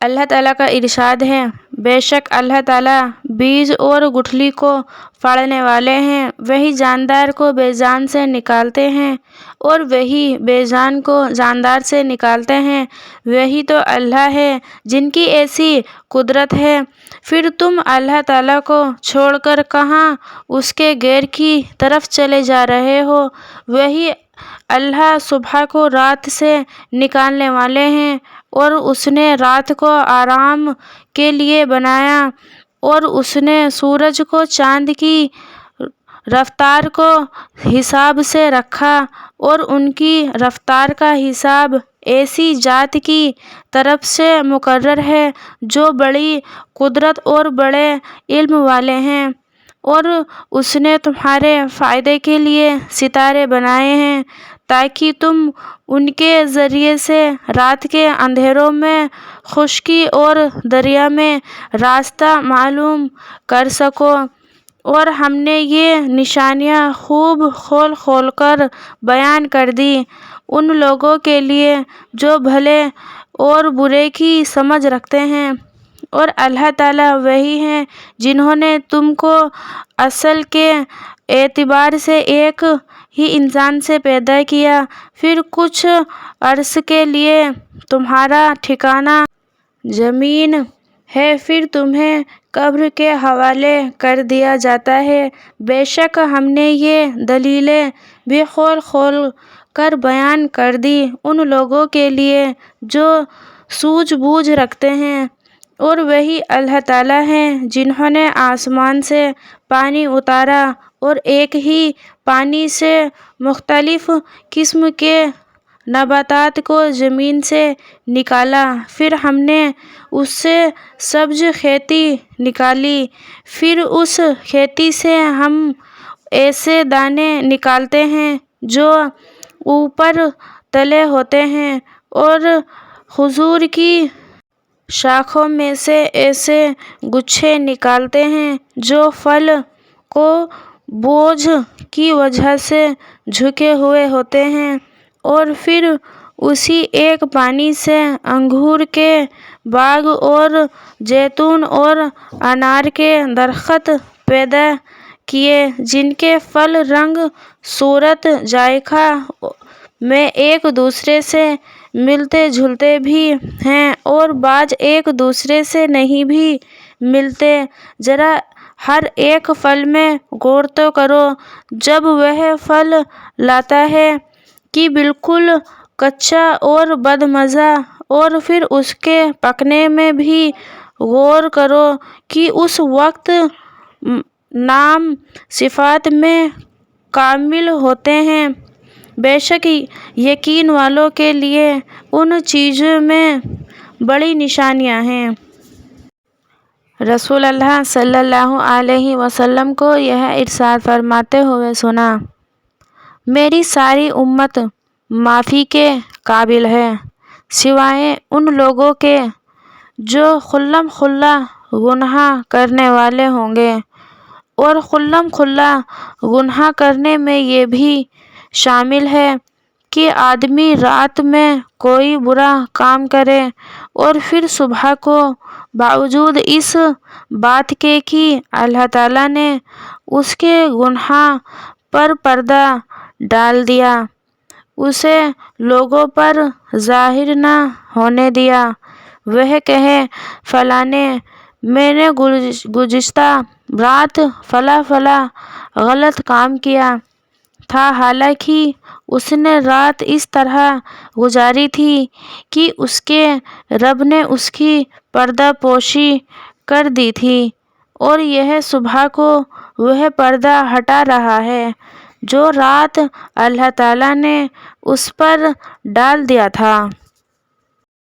اللہ تعالیٰ کا ارشاد ہے، بے شک اللہ تعالیٰ بیج اور گٹھلی کو پھاڑنے والے ہیں، وہی جاندار کو بے جان سے نکالتے ہیں اور وہی بے جان کو جاندار سے نکالتے ہیں، وہی تو اللہ ہے جن کی ایسی قدرت ہے۔ پھر تم اللہ تعالیٰ کو چھوڑ کر کہاں اس کے غیر کی طرف چلے جا رہے ہو؟ وہی اللہ صبح کو رات سے نکالنے والے ہیں، اور اس نے رات کو آرام کے لیے بنایا، اور اس نے سورج کو چاند کی رفتار کو حساب سے رکھا، اور ان کی رفتار کا حساب ایسی ذات کی طرف سے مقرر ہے جو بڑی قدرت اور بڑے علم والے ہیں۔ اور اس نے تمہارے فائدے کے لیے ستارے بنائے ہیں تاکہ تم ان کے ذریعے سے رات کے اندھیروں میں خشکی اور دریا میں راستہ معلوم کر سکو۔ اور ہم نے یہ نشانیاں خوب کھول کھول کر بیان کر دیں ان لوگوں کے لیے جو بھلے اور برے کی سمجھ رکھتے ہیں، اور اللہ تعالیٰ وہی ہیں جنہوں نے تم کو اصل کے اعتبار سے ایک ہی انسان سے پیدا کیا، پھر کچھ عرصے کے لیے تمہارا ٹھکانہ زمین ہے، پھر تمہیں قبر کے حوالے کر دیا جاتا ہے۔ بے شک ہم نے یہ دلیلیں بھی کھول کھول کر بیان کر دی ان لوگوں کے لیے جو سوجھ بوجھ رکھتے ہیں، اور وہی اللہ تعالیٰ ہیں جنہوں نے آسمان سے پانی اتارا اور ایک ہی پانی سے مختلف قسم کے نباتات کو زمین سے نکالا، پھر ہم نے اس سے سبز کھیتی نکالی، پھر اس کھیتی سے ہم ایسے دانے نکالتے ہیں جو اوپر تلے ہوتے ہیں، اور کھجور کی شاخوں میں سے ایسے گچھے نکالتے ہیں جو پھل کو بوجھ کی وجہ سے جھکے ہوئے ہوتے ہیں، اور پھر اسی ایک پانی سے انگور کے باغ اور زیتون اور انار کے درخت پیدا کیے جن کے پھل رنگ، صورت، ذائقہ میں ایک دوسرے سے ملتے جلتے بھی ہیں اور بعض ایک دوسرے سے نہیں بھی ملتے۔ ذرا ہر ایک پھل میں غور تو کرو، جب وہ پھل لاتا ہے کہ بالکل کچا اور بدمزہ، اور پھر اس کے پکنے میں بھی غور کرو کہ اس وقت نام صفات میں کامل ہوتے ہیں۔ بے شک یقین والوں کے لیے ان چیزوں میں بڑی نشانیاں ہیں۔ رسول اللہ صلی اللہ علیہ وسلم کو یہ ارشاد فرماتے ہوئے سنا، میری ساری امت معافی کے قابل ہے سوائے ان لوگوں کے جو کھلم کھلا گناہ کرنے والے ہوں گے، اور کھلم کھلا گناہ کرنے میں یہ بھی شامل ہے کہ آدمی رات میں کوئی برا کام کرے اور پھر صبح کو باوجود اس بات کے کہ اللہ تعالیٰ نے اس کے گناہ پر پردہ ڈال دیا، اسے لوگوں پر ظاہر نہ ہونے دیا، وہ کہے فلاں نے میں نے گزشتہ رات فلاں فلاں غلط کام کیا تھا، حالانکہ اس نے رات اس طرح گزاری تھی کہ اس کے رب نے اس کی پردہ پوشی کر دی تھی، اور یہ صبح کو وہ پردہ ہٹا رہا ہے جو رات اللہ تعالیٰ نے اس پر ڈال دیا تھا۔